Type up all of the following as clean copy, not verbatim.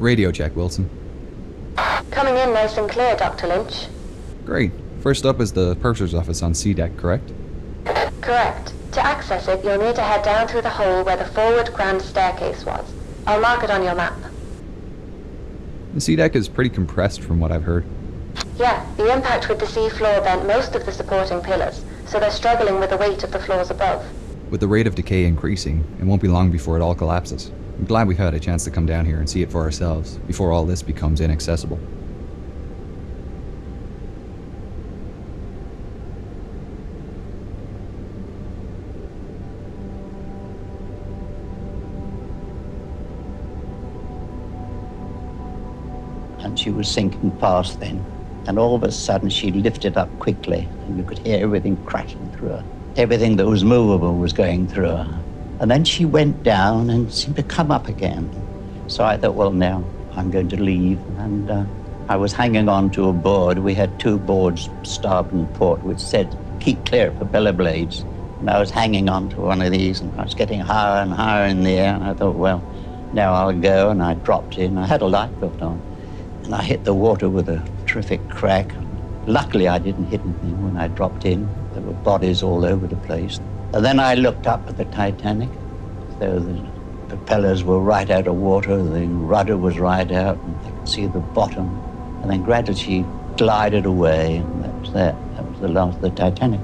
Radio check, Wilson. Coming in nice and clear, Dr. Lynch. Great. First up is the purser's office on C deck, correct? Correct. To access it, you'll need to head down through the hole where the forward grand staircase was. I'll mark it on your map. The C deck is pretty compressed from what I've heard. Yeah, the impact with the sea floor bent most of the supporting pillars, so they're struggling with the weight of the floors above. With the rate of decay increasing, it won't be long before it all collapses. I'm glad we've had a chance to come down here and see it for ourselves, before all this becomes inaccessible. And she was sinking fast then. And all of a sudden she lifted up quickly, and you could hear everything crashing through her. Everything that was movable was going through her. And then she went down and seemed to come up again. So I thought, well, now I'm going to leave. And I was hanging on to a board. We had two boards, starboard and port, which said, keep clear for propeller blades. And I was hanging on to one of these, and I was getting higher and higher in the air. And I thought, well, now I'll go. And I dropped in. I had a lifebelt on. And I hit the water with a terrific crack. Luckily, I didn't hit anything when I dropped in. There were bodies all over the place. And then I looked up at the Titanic. So the propellers were right out of water, the rudder was right out, and I could see the bottom. And then gradually she glided away, and that was that. That was the last of the Titanic.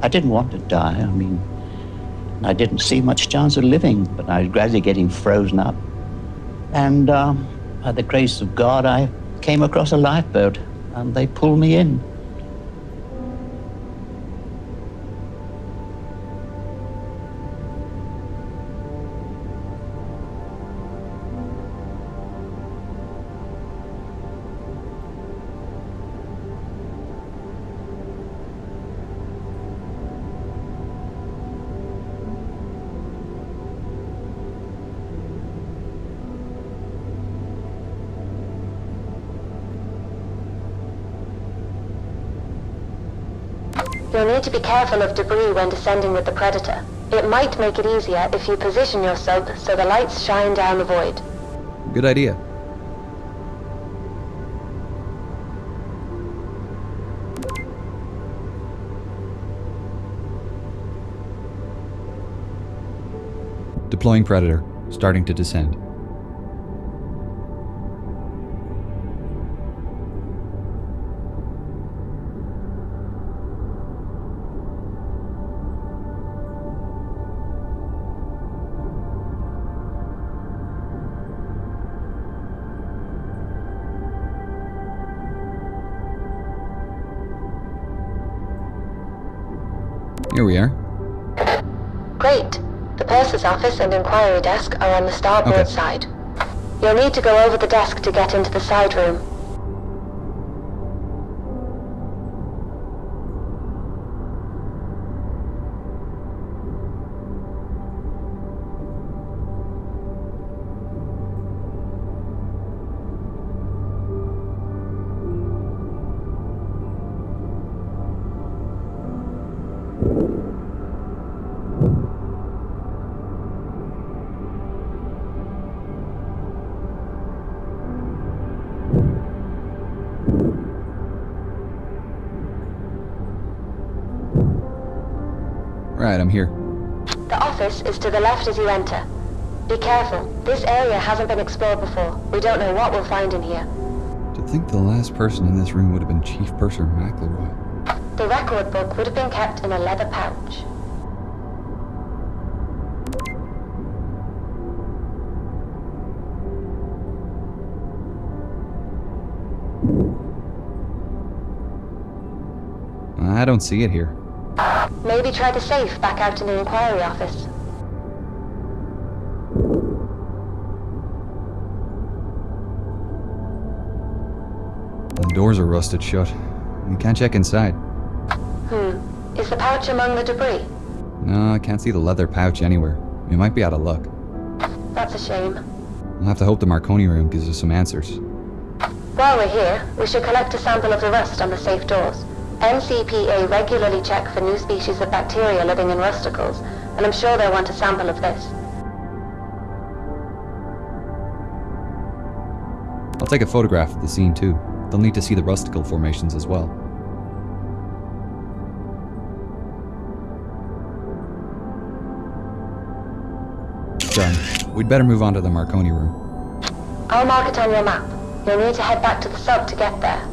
I didn't want to die. I mean, I didn't see much chance of living, but I was gradually getting frozen up. And by the grace of God, I came across a lifeboat, and they pulled me in. You'll need to be careful of debris when descending with the Predator. It might make it easier if you position your sub so the lights shine down the void. Good idea. Deploying Predator, starting to descend. Here we are. Great. The purser's office and inquiry desk are on the starboard side. You'll need to go over the desk to get into the side room. Right, I'm here. The office is to the left as you enter. Be careful. This area hasn't been explored before. We don't know what we'll find in here. To think the last person in this room would have been Chief Purser McElroy. The record book would have been kept in a leather pouch. I don't see it here. Maybe try the safe back out in the inquiry office. The doors are rusted shut. We can't check inside. Is the pouch among the debris? No, I can't see the leather pouch anywhere. We might be out of luck. That's a shame. We'll have to hope the Marconi room gives us some answers. While we're here, we should collect a sample of the rust on the safe doors. NCPA regularly check for new species of bacteria living in rusticles, and I'm sure they'll want a sample of this. take a photograph of the scene too. They'll need to see the rustical formations as well. Done. We'd better move on to the Marconi room. I'll mark it on your map. You'll need to head back to the sub to get there.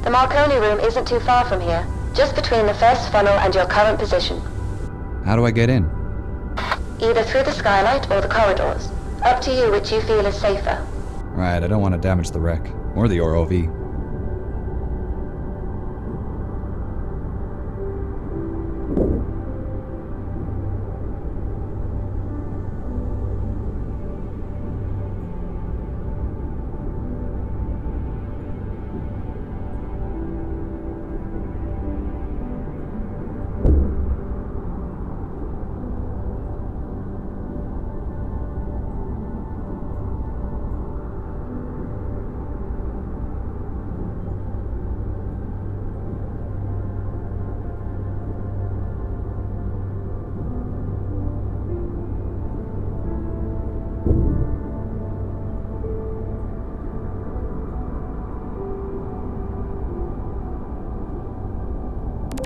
The Marconi room isn't too far from here, just between the first funnel and your current position. How do I get in? Either through the skylight or the corridors. Up to you which you feel is safer. Right, I don't want to damage the wreck, or the ROV.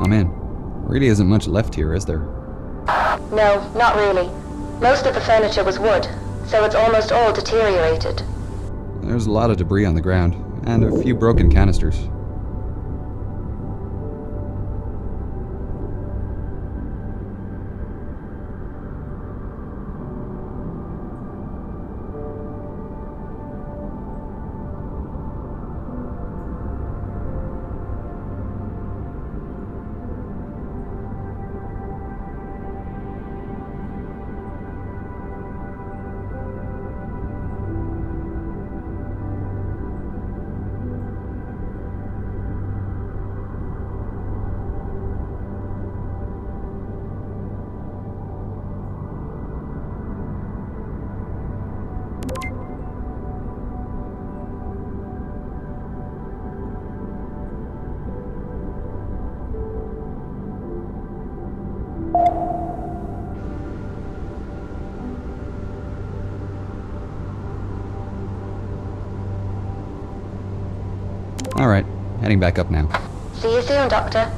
I'm in. Really isn't much left here, is there? No, not really. Most of the furniture was wood, so it's almost all deteriorated. There's a lot of debris on the ground, and a few broken canisters. Alright, heading back up now. See you soon, Doctor.